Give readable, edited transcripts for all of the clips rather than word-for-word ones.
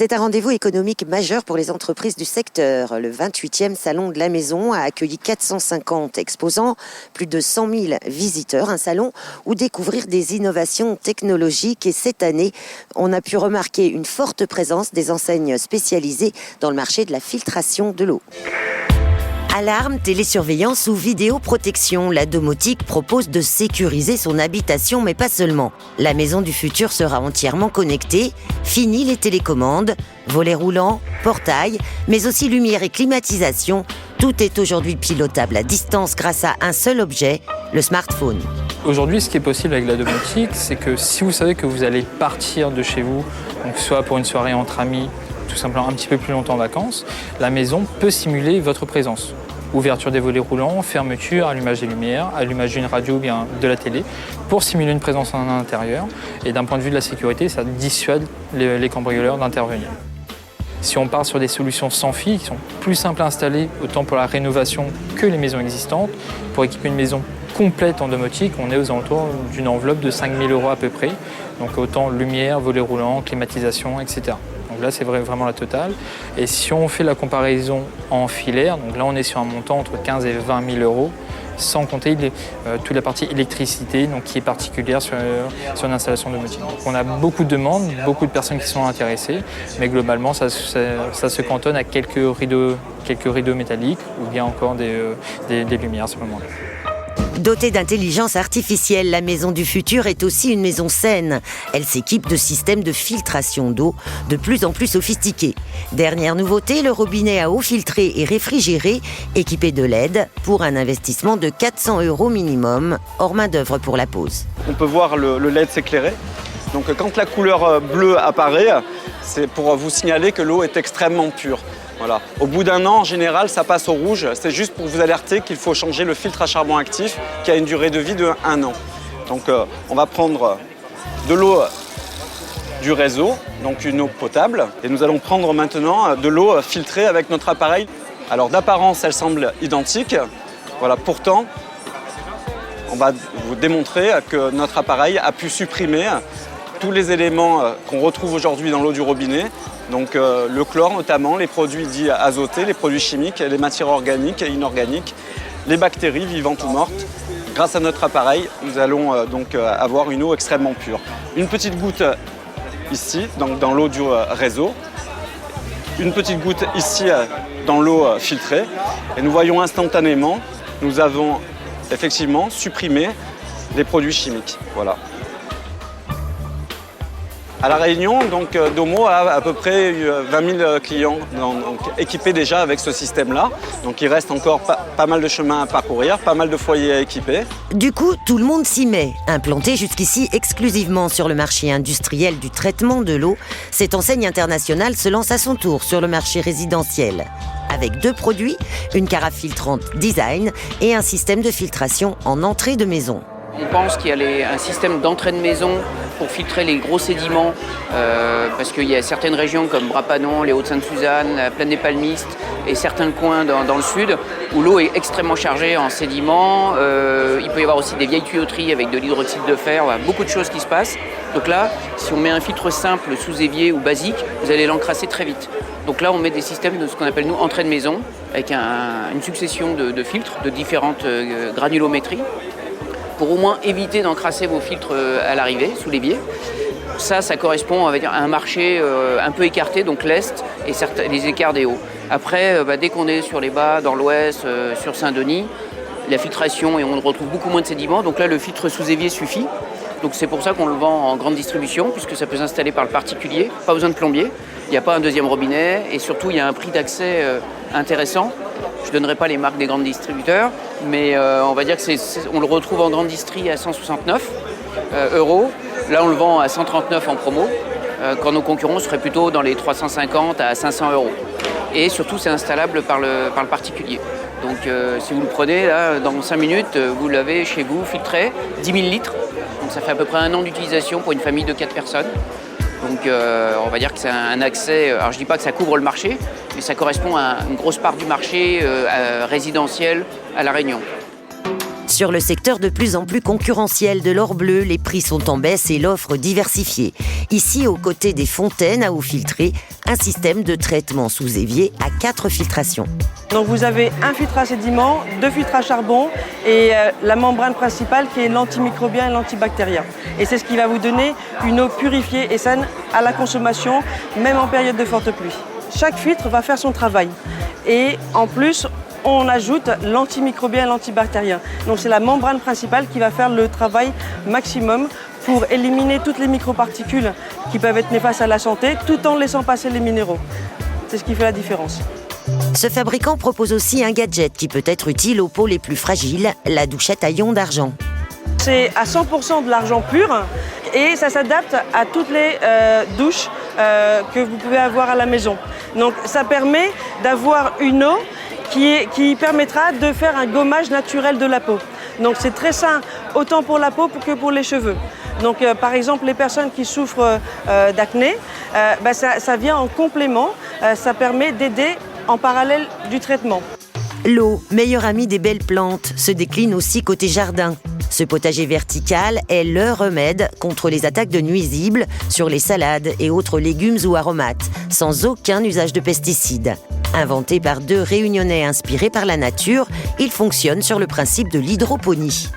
C'est un rendez-vous économique majeur pour les entreprises du secteur. Le 28e Salon de la Maison a accueilli 450 exposants, plus de 100 000 visiteurs. Un salon où découvrir des innovations technologiques. Et cette année, on a pu remarquer une forte présence des enseignes spécialisées dans le marché de la filtration de l'eau. Alarme, télésurveillance ou vidéoprotection, la domotique propose de sécuriser son habitation, mais pas seulement. La maison du futur sera entièrement connectée, fini les télécommandes, volets roulants, portail, mais aussi lumière et climatisation. Tout est aujourd'hui pilotable à distance grâce à un seul objet, le smartphone. Aujourd'hui, ce qui est possible avec la domotique, c'est que si vous savez que vous allez partir de chez vous, donc soit pour une soirée entre amis, tout simplement un petit peu plus longtemps en vacances, la maison peut simuler votre présence. Ouverture des volets roulants, fermeture, allumage des lumières, allumage d'une radio ou bien de la télé, pour simuler une présence en intérieur. Et d'un point de vue de la sécurité, ça dissuade les cambrioleurs d'intervenir. Si on part sur des solutions sans fil, qui sont plus simples à installer, autant pour la rénovation que les maisons existantes, pour équiper une maison complète en domotique, on est aux alentours d'une enveloppe de 5 000 € à peu près. Donc autant lumière, volets roulants, climatisation, etc. Donc là, c'est vraiment la totale. Et si on fait la comparaison en filaire, donc là, on est sur un montant entre 15 000 et 20 000 €, sans compter toute la partie électricité, donc qui est particulière sur une installation domotique. Donc on a beaucoup de demandes, beaucoup de personnes qui sont intéressées, mais globalement, ça se cantonne à quelques rideaux métalliques ou bien encore des lumières à ce moment-là. Dotée d'intelligence artificielle, la maison du futur est aussi une maison saine. Elle s'équipe de systèmes de filtration d'eau de plus en plus sophistiqués. Dernière nouveauté, le robinet à eau filtrée et réfrigéré, équipé de LED, pour un investissement de 400 € minimum, hors main-d'œuvre pour la pose. On peut voir le LED s'éclairer. Donc quand la couleur bleue apparaît, c'est pour vous signaler que l'eau est extrêmement pure. Voilà. Au bout d'un an, en général, ça passe au rouge. C'est juste pour vous alerter qu'il faut changer le filtre à charbon actif qui a une durée de vie de 1 an. Donc on va prendre de l'eau du réseau, donc une eau potable. Et nous allons prendre maintenant de l'eau filtrée avec notre appareil. Alors d'apparence, elle semble identique. Voilà. Pourtant, on va vous démontrer que notre appareil a pu supprimer tous les éléments qu'on retrouve aujourd'hui dans l'eau du robinet. Donc le chlore notamment, les produits dits azotés, les produits chimiques, les matières organiques et inorganiques, les bactéries vivantes ou mortes. Grâce à notre appareil, nous allons donc avoir une eau extrêmement pure. Une petite goutte ici, donc dans l'eau du réseau. Une petite goutte ici dans l'eau filtrée. Et nous voyons instantanément, nous avons effectivement supprimé les produits chimiques. Voilà. À La Réunion, donc, Domo a à peu près 20 000 clients équipés déjà avec ce système-là. Donc il reste encore pas mal de chemin à parcourir, pas mal de foyers à équiper. Du coup, tout le monde s'y met. Implantée jusqu'ici exclusivement sur le marché industriel du traitement de l'eau, cette enseigne internationale se lance à son tour sur le marché résidentiel. Avec 2 produits, une carafe filtrante design et un système de filtration en entrée de maison. On pense qu'il y a un système d'entrée de maison pour filtrer les gros sédiments, parce qu'il y a certaines régions comme Brapanon, les Hauts-de-Sainte-Suzanne, la plaine des Palmistes et certains coins dans le sud où l'eau est extrêmement chargée en sédiments. Il peut y avoir aussi des vieilles tuyauteries avec de l'hydroxyde de fer, voilà, beaucoup de choses qui se passent. Donc là, si on met un filtre simple sous évier ou basique, vous allez l'encrasser très vite. Donc là, on met des systèmes de ce qu'on appelle nous entrée de maison, avec une succession de filtres de différentes granulométries, pour au moins éviter d'encrasser vos filtres à l'arrivée, sous l'évier. Ça correspond à un marché un peu écarté, donc l'Est et les écarts des Hauts. Après, dès qu'on est sur les bas, dans l'Ouest, sur Saint-Denis, la filtration, et on retrouve beaucoup moins de sédiments, donc là, le filtre sous évier suffit. Donc c'est pour ça qu'on le vend en grande distribution, puisque ça peut s'installer par le particulier, pas besoin de plombier, il n'y a pas un deuxième robinet, et surtout, il y a un prix d'accès intéressant. Je ne donnerai pas les marques des grands distributeurs, mais on va dire on le retrouve en grande distri à 169 €. Là, on le vend à 139 en promo, quand nos concurrents seraient plutôt dans les 350 à 500 €. Et surtout, c'est installable par le particulier. Donc, si vous le prenez, là, dans 5 minutes, vous l'avez chez vous filtré, 10 000 litres. Donc, ça fait à peu près 1 an d'utilisation pour une famille de 4 personnes. Donc on va dire que c'est un accès, alors je ne dis pas que ça couvre le marché, mais ça correspond à une grosse part du marché résidentiel à La Réunion. Sur le secteur de plus en plus concurrentiel de l'or bleu, les prix sont en baisse et l'offre diversifiée. Ici, aux côtés des fontaines à eau filtrée, un système de traitement sous évier à 4 filtrations. Donc vous avez un filtre à sédiment, 2 filtres à charbon et la membrane principale qui est l'antimicrobien et l'antibactérien. Et c'est ce qui va vous donner une eau purifiée et saine à la consommation, même en période de forte pluie. Chaque filtre va faire son travail. Et en plus, on ajoute l'antimicrobien et l'antibactérien. Donc c'est la membrane principale qui va faire le travail maximum pour éliminer toutes les microparticules qui peuvent être néfastes à la santé, tout en laissant passer les minéraux. C'est ce qui fait la différence. Ce fabricant propose aussi un gadget qui peut être utile aux peaux les plus fragiles, la douchette à ions d'argent. C'est à 100% de l'argent pur et ça s'adapte à toutes les douches que vous pouvez avoir à la maison. Donc ça permet d'avoir une eau qui permettra de faire un gommage naturel de la peau. Donc c'est très sain, autant pour la peau que pour les cheveux. Donc par exemple, les personnes qui souffrent d'acné, ça vient en complément, ça permet d'aider en parallèle du traitement. L'eau, meilleure amie des belles plantes, se décline aussi côté jardin. Ce potager vertical est le remède contre les attaques de nuisibles sur les salades et autres légumes ou aromates, sans aucun usage de pesticides. Inventé par 2 Réunionnais inspirés par la nature, il fonctionne sur le principe de l'hydroponie.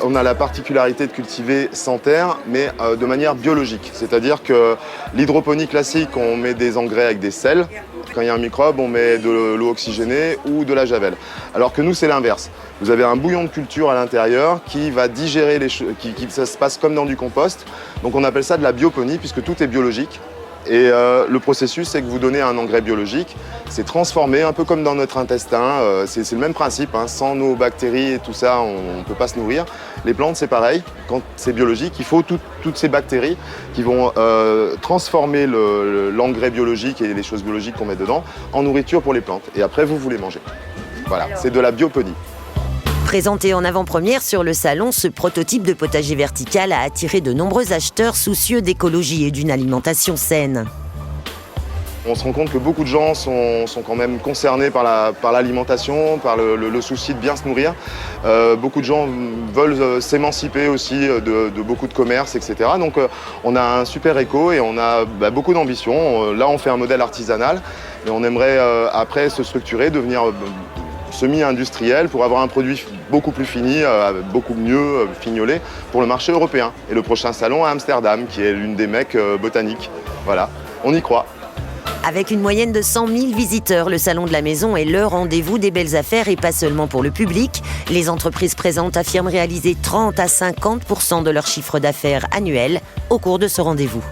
On a la particularité de cultiver sans terre, mais de manière biologique. C'est-à-dire que l'hydroponie classique, on met des engrais avec des sels. Quand il y a un microbe, on met de l'eau oxygénée ou de la javel. Alors que nous, c'est l'inverse. Vous avez un bouillon de culture à l'intérieur qui va digérer les choses, ça se passe comme dans du compost. Donc on appelle ça de la bioponie, puisque tout est biologique. Et le processus, c'est que vous donnez un engrais biologique, c'est transformé, un peu comme dans notre intestin, c'est le même principe, hein. Sans nos bactéries et tout ça, on ne peut pas se nourrir. Les plantes, c'est pareil, quand c'est biologique, il faut toutes ces bactéries qui vont transformer l'engrais biologique et les choses biologiques qu'on met dedans en nourriture pour les plantes. Et après, vous les mangez. Voilà, c'est de la bioponie. Présenté en avant-première sur le salon, ce prototype de potager vertical a attiré de nombreux acheteurs soucieux d'écologie et d'une alimentation saine. On se rend compte que beaucoup de gens sont quand même concernés par l'alimentation, par le souci de bien se nourrir. Beaucoup de gens veulent s'émanciper aussi de beaucoup de commerces, etc. Donc on a un super éco et on a beaucoup d'ambition. Là, on fait un modèle artisanal et on aimerait après se structurer, devenir semi-industriel pour avoir un produit beaucoup plus fini, beaucoup mieux fignolé pour le marché européen. Et le prochain salon à Amsterdam, qui est l'une des mecs botaniques. Voilà, on y croit. Avec une moyenne de 100 000 visiteurs, le Salon de la Maison est le rendez-vous des belles affaires et pas seulement pour le public. Les entreprises présentes affirment réaliser 30 à 50% de leur chiffre d'affaires annuel au cours de ce rendez-vous.